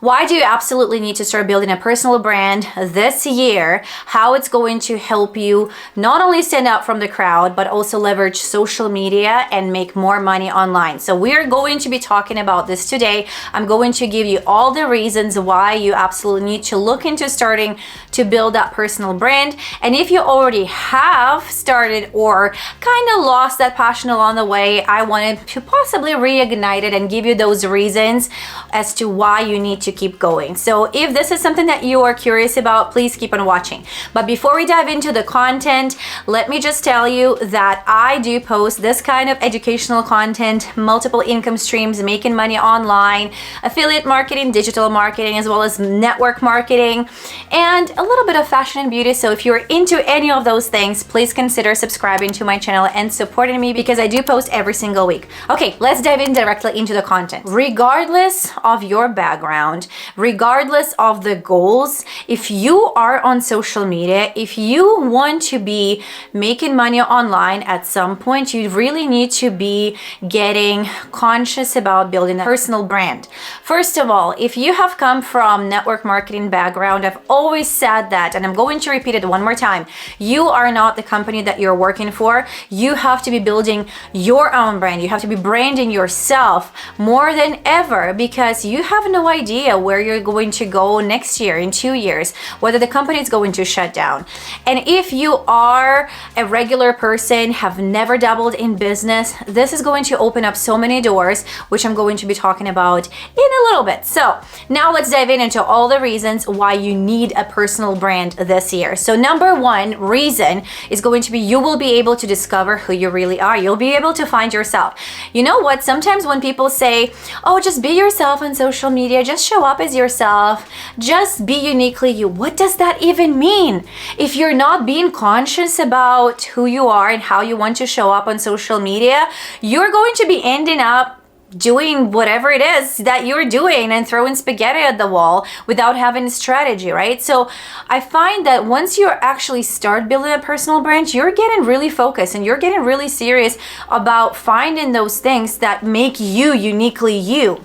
Why do you absolutely need to start building a personal brand this year? How it's going to help you not only stand out from the crowd, but also leverage social media and make more money online. So we're going to be talking about this today. I'm going to give you all the reasons why you absolutely need to look into starting to build that personal brand. And if you already have started or kind of lost that passion along the way, I wanted to possibly reignite it and give you those reasons as to why you need to keep going. So if this is something that you are curious about, please keep on watching. But before we dive into the content, let me just tell you that I do post this kind of educational content, multiple income streams, making money online, affiliate marketing, digital marketing, as well as network marketing, and a little bit of fashion and beauty. So if you're into any of those things, please consider subscribing to my channel and supporting me because I do post every single week. Okay, let's dive in directly into the content. Regardless of your background, regardless of the goals, if you are on social media, if you want to be making money online at some point, you really need to be getting conscious about building a personal brand. First of all, if you have come from network marketing background, I've always said that, and I'm going to repeat it one more time. You are not the company that you're working for. You have to be building your own brand. You have to be branding yourself more than ever because you have no idea where you're going to go next year, in 2 years, whether the company is going to shut down. And if you are a regular person, have never dabbled in business, this is going to open up so many doors, which I'm going to be talking about in a little bit. So now let's dive into all the reasons why you need a personal brand this year. So number one reason is going to be you will be able to discover who you really are. You'll be able to find yourself. You know what? Sometimes when people say, oh, just be yourself on social media, just show up as yourself, just be uniquely you. What does that even mean? If you're not being conscious about who you are and how you want to show up on social media, you're going to be ending up doing whatever it is that you're doing and throwing spaghetti at the wall without having a strategy, right? So I find that once you actually start building a personal brand, you're getting really focused and you're getting really serious about finding those things that make you uniquely you.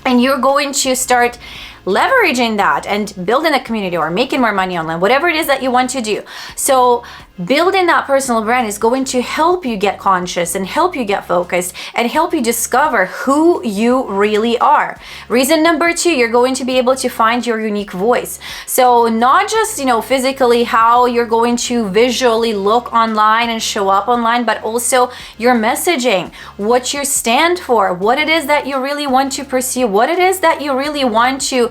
And you're going to start leveraging that and building a community or making more money online, whatever it is that you want to do. So building that personal brand is going to help you get conscious and help you get focused and help you discover who you really are. Reason number two, you're going to be able to find your unique voice. So not just, physically how you're going to visually look online and show up online, but also your messaging, what you stand for, what it is that you really want to pursue, what it is that you really want to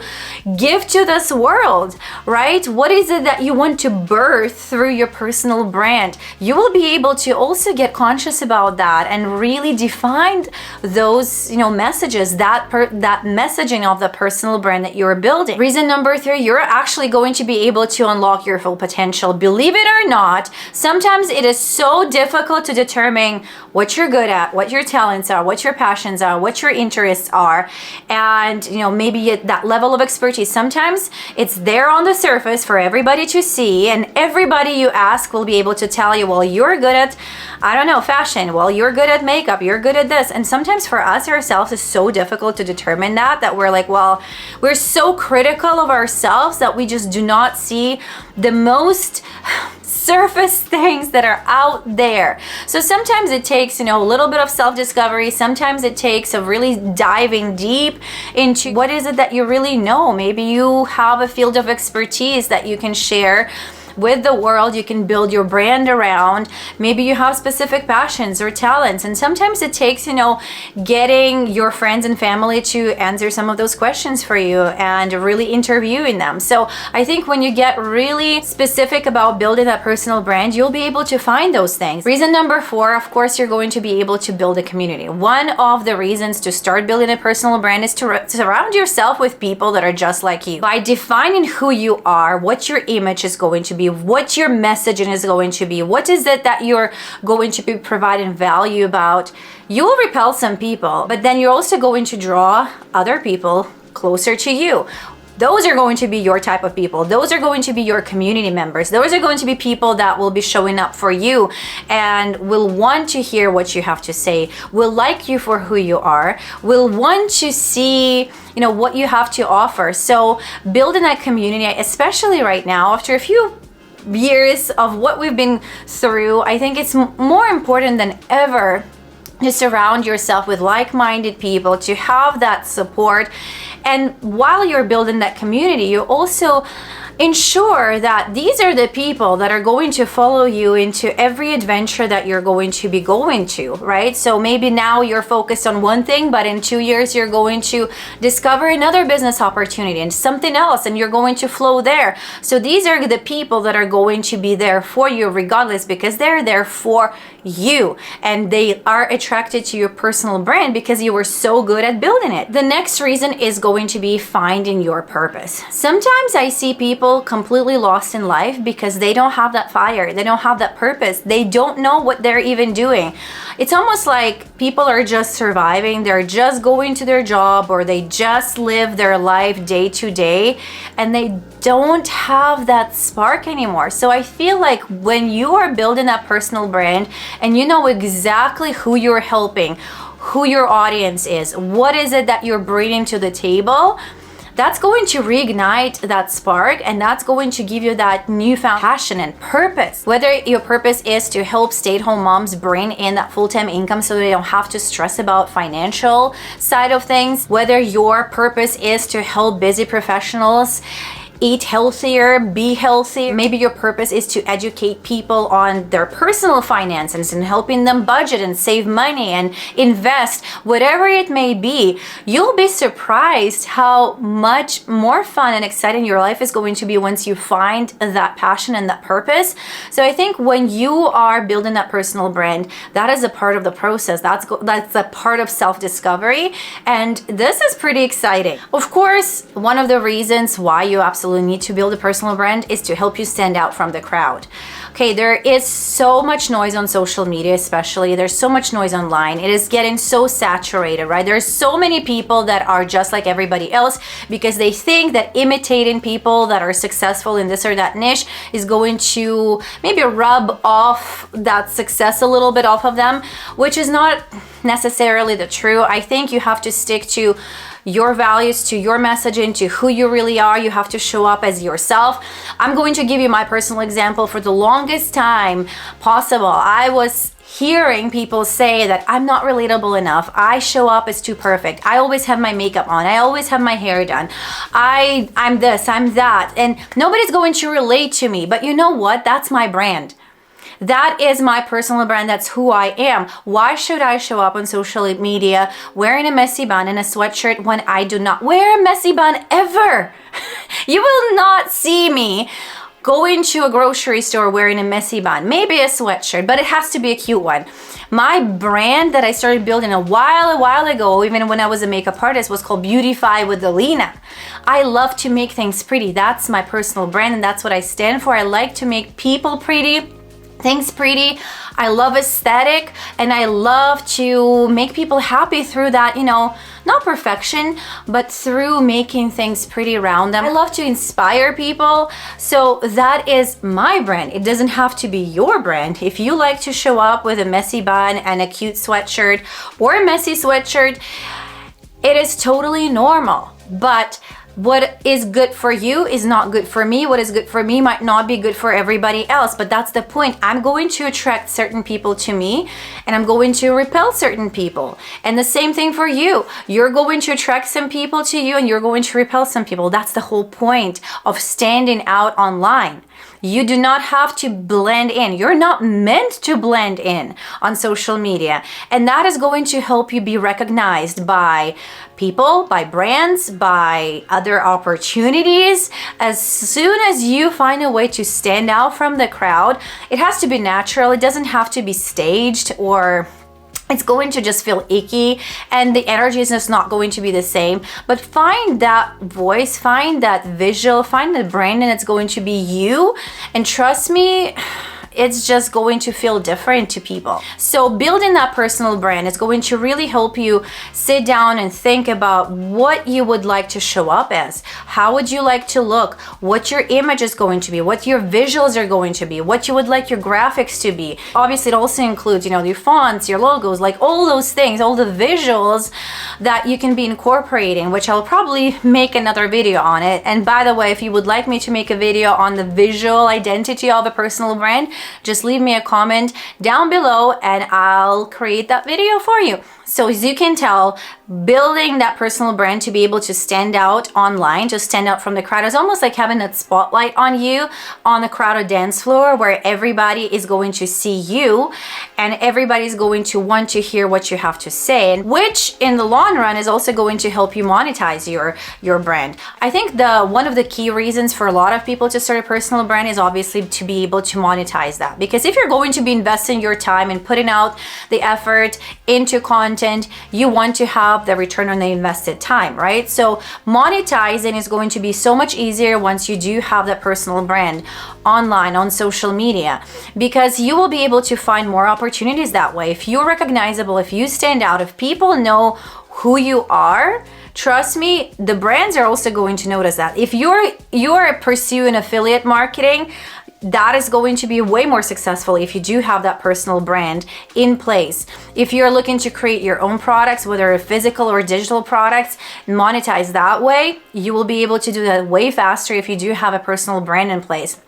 give to this world, right? What is it that you want to birth through your personal brand? You will be able to also get conscious about that and really define those messages, that messaging of the personal brand that you're building. Reason number three, you're actually going to be able to unlock your full potential. Believe it or not, sometimes it is so difficult to determine what you're good at, what your talents are, what your passions are, what your interests are, and maybe at that level of expertise. Sometimes it's there on the surface for everybody to see, and everybody you ask will be able to tell you, well, you're good at, fashion. Well, you're good at makeup. You're good at this. And sometimes for us ourselves, it's so difficult to determine that we're like, well, we're so critical of ourselves that we just do not see the most surface things that are out there. So sometimes it takes, a little bit of self-discovery. Sometimes it takes a really diving deep into what is it that you really know. Maybe you have a field of expertise that you can share with the world, you can build your brand around. Maybe you have specific passions or talents, and sometimes it takes getting your friends and family to answer some of those questions for you and really interviewing them. So I think when you get really specific about building that personal brand, you'll be able to find those things. Reason number four, of course, you're going to be able to build a community. One of the reasons to start building a personal brand is to surround yourself with people that are just like you. By defining who you are, what your image is going to be, what your messaging is going to be, what is it that you're going to be providing value about, you will repel some people, but then you're also going to draw other people closer to you. those are going to be your type of people. Those are going to be your community members. Those are going to be people that will be showing up for you and will want to hear what you have to say, will like you for who you are, will want to see what you have to offer. So building that community, especially right now, after a few years of what we've been through, I think it's more important than ever to surround yourself with like-minded people, to have that support. And while you're building that community, you also ensure that these are the people that are going to follow you into every adventure that you're going to be going to, right? So maybe now you're focused on one thing, but in 2 years you're going to discover another business opportunity and something else, and you're going to flow there. So these are the people that are going to be there for you regardless, because they're there for you and they are attracted to your personal brand because you were so good at building it. The next reason is going to be finding your purpose. Sometimes I see people completely lost in life because they don't have that fire, they don't have that purpose, they don't know what they're even doing. It's almost like people are just surviving, they're just going to their job, or they just live their life day to day and they don't have that spark anymore. So I feel like when you are building that personal brand and you know exactly who you're helping, who your audience is, what is it that you're bringing to the table, that's going to reignite that spark, and that's going to give you that newfound passion and purpose. Whether your purpose is to help stay-at-home moms bring in that full-time income so they don't have to stress about financial side of things, whether your purpose is to help busy professionals eat healthier, be healthy. Maybe your purpose is to educate people on their personal finances and helping them budget and save money and invest, whatever it may be. You'll be surprised how much more fun and exciting your life is going to be once you find that passion and that purpose. So I think when you are building that personal brand, that is a part of the process. That's a part of self-discovery, and this is pretty exciting. Of course, one of the reasons why you absolutely need to build a personal brand is to help you stand out from the crowd. Okay, there is so much noise on social media, especially. There's so much noise online. It is getting so saturated, right? There's so many people that are just like everybody else because they think that imitating people that are successful in this or that niche is going to maybe rub off that success a little bit off of them, which is not necessarily the true. I think you have to stick to your values, to your messaging, to who you really are. You have to show up as yourself. I'm going to give you my personal example. For the longest time possible, I was hearing people say that I'm not relatable enough. I show up as too perfect. I always have my makeup on. I always have my hair done. I'm this, I'm that. And nobody's going to relate to me. But you know what? That's my brand. That is my personal brand. That's who I am. Why should I show up on social media wearing a messy bun and a sweatshirt when I do not wear a messy bun ever? You will not see me going to a grocery store wearing a messy bun, maybe a sweatshirt, but it has to be a cute one. My brand that I started building a while ago, even when I was a makeup artist, was called Beautify with Alina. I love to make things pretty. That's my personal brand, and that's what I stand for. I like to make people pretty, things pretty. I love aesthetic, and I love to make people happy through that, not perfection, but through making things pretty around them. I love to inspire people. So that is my brand. It doesn't have to be your brand. If you like to show up with a messy bun and a cute sweatshirt or a messy sweatshirt, it is totally normal. But what is good for you is not good for me. What is good for me might not be good for everybody else, but that's the point. I'm going to attract certain people to me, and I'm going to repel certain people. And the same thing for you. You're going to attract some people to you, and you're going to repel some people. That's the whole point of standing out online. You do not have to blend in. You're not meant to blend in on social media. And that is going to help you be recognized by people, by brands, by other opportunities. As soon as you find a way to stand out from the crowd, it has to be natural. It doesn't have to be staged, or it's going to just feel icky and the energy is just not going to be the same. But find that voice, find that visual, find the brand, and it's going to be you. And trust me, it's just going to feel different to people. So building that personal brand is going to really help you sit down and think about what you would like to show up as. How would you like to look? What your image is going to be, what your visuals are going to be, what you would like your graphics to be. Obviously, it also includes, your fonts, your logos, like all those things, all the visuals that you can be incorporating, which I'll probably make another video on it. And by the way, if you would like me to make a video on the visual identity of a personal brand, just leave me a comment down below and I'll create that video for you. So as you can tell, building that personal brand to be able to stand out online, to stand out from the crowd, is almost like having that spotlight on you on the crowded dance floor where everybody is going to see you and everybody's going to want to hear what you have to say, and which in the long run is also going to help you monetize your brand. I think one of the key reasons for a lot of people to start a personal brand is obviously to be able to monetize that. Because if you're going to be investing your time and putting out the effort into content, you want to have the return on the invested time, right? So monetizing is going to be so much easier once you do have that personal brand online on social media, because you will be able to find more opportunities that way. If you're recognizable, if you stand out, if people know who you are, trust me, the brands are also going to notice that. If you're pursuing affiliate marketing, that is going to be way more successful if you do have that personal brand in place. If you're looking to create your own products, whether physical or digital products, monetize that way, you will be able to do that way faster if you do have a personal brand in place.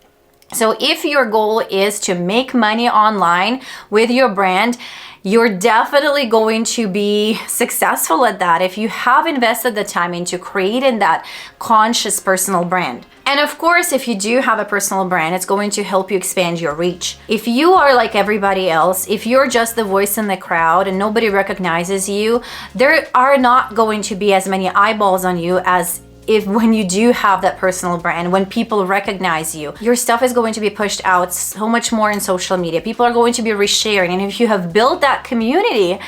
So if your goal is to make money online with your brand, you're definitely going to be successful at that if you have invested the time into creating that conscious personal brand. And of course, if you do have a personal brand, it's going to help you expand your reach. If you are like everybody else, if you're just the voice in the crowd and nobody recognizes you, there are not going to be as many eyeballs on you as when you do have that personal brand, when people recognize you. Your stuff is going to be pushed out so much more in social media. People are going to be resharing. And if you have built that community,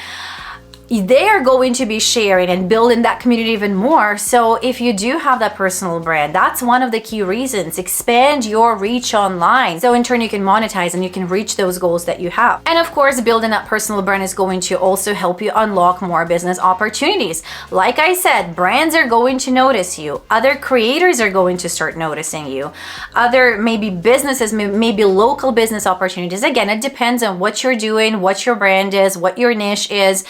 they are going to be sharing and building that community even more. So if you do have that personal brand, that's one of the key reasons. Expand your reach online. So in turn, you can monetize and you can reach those goals that you have. And of course, building that personal brand is going to also help you unlock more business opportunities. Like I said, brands are going to notice you. Other creators are going to start noticing you. Other maybe businesses, maybe local business opportunities. Again, it depends on what you're doing, what your brand is, what your niche is.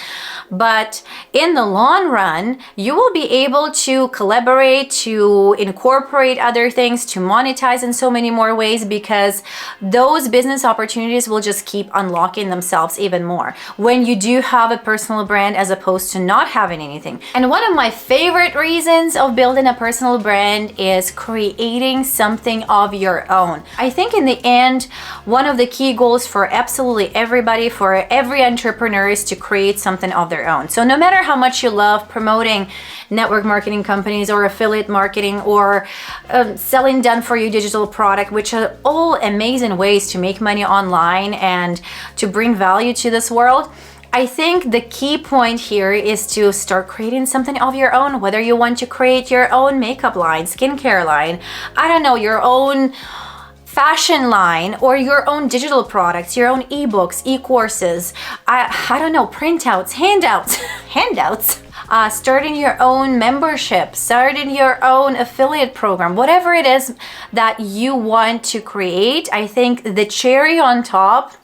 But in the long run, you will be able to collaborate, to incorporate other things, to monetize in so many more ways, because those business opportunities will just keep unlocking themselves even more when you do have a personal brand as opposed to not having anything. And one of my favorite reasons of building a personal brand is creating something of your own. I think in the end, one of the key goals for absolutely everybody, for every entrepreneur, is to create something of their own. So no matter how much you love promoting network marketing companies or affiliate marketing or selling done for you digital product, which are all amazing ways to make money online and to bring value to this world, I think the key point here is to start creating something of your own, whether you want to create your own makeup line, skincare line, I don't know, your own fashion line, or your own digital products, your own ebooks, e-courses, I don't know, printouts, handouts, starting your own membership, starting your own affiliate program, whatever it is that you want to create. I think the cherry on top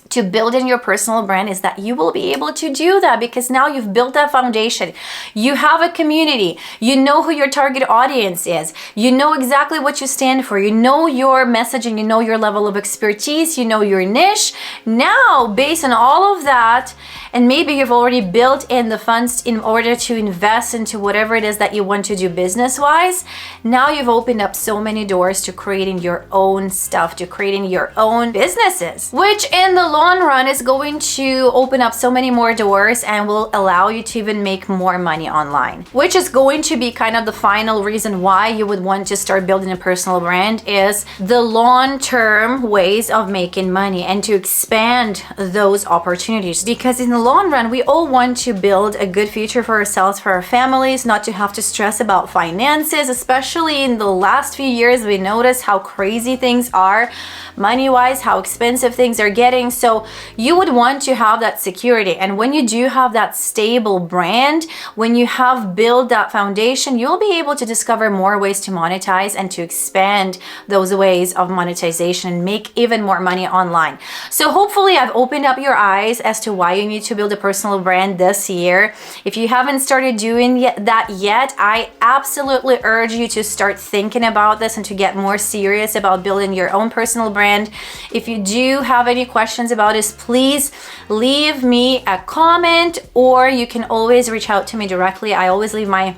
to building your personal brand is that you will be able to do that, because now you've built that foundation. You have a community. You know who your target audience is. You know exactly what you stand for. You know your message and you know your level of expertise. You know your niche. Now, based on all of that, and maybe you've already built in the funds in order to invest into whatever it is that you want to do business-wise, now you've opened up so many doors to creating your own stuff, to creating your own businesses, which in the long long run, it's going to open up so many more doors and will allow you to even make more money online, which is going to be kind of the final reason why you would want to start building a personal brand, is the long-term ways of making money and to expand those opportunities. Because in the long run, we all want to build a good future for ourselves, for our families, not to have to stress about finances. Especially in the last few years, we notice how crazy things are money-wise, how expensive things are getting. So you would want to have that security. And when you do have that stable brand, when you have built that foundation, you'll be able to discover more ways to monetize and to expand those ways of monetization and make even more money online. So hopefully I've opened up your eyes as to why you need to build a personal brand this year. If you haven't started doing that yet, I absolutely urge you to start thinking about this and to get more serious about building your own personal brand. If you do have any questions about this, please leave me a comment, or you can always reach out to me directly. I always leave my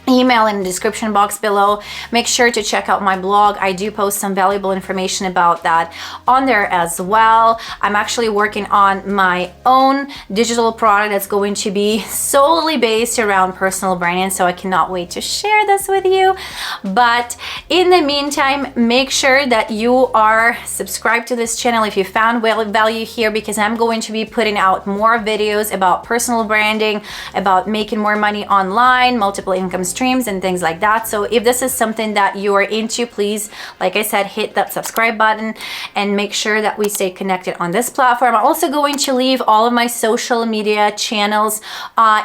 email in the description box below. Make sure to check out my blog. I do post some valuable information about that on there as well. I'm actually working on my own digital product that's going to be solely based around personal branding, so I cannot wait to share this with you. But in the meantime, make sure that you are subscribed to this channel if you found value here, because I'm going to be putting out more videos about personal branding, about making more money online, multiple income streams, and things like that. So if this is something that you are into, please, like I said, hit that subscribe button and make sure that we stay connected on this platform. I'm also going to leave all of my social media channels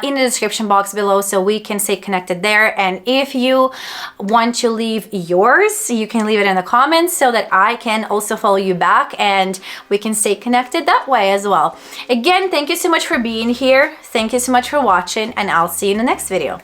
in the description box below, so we can stay connected there. And if you want to leave yours, you can leave it in the comments so that I can also follow you back and we can stay connected that way as well. Again, thank you so much for being here. Thank you so much for watching, and I'll see you in the next video.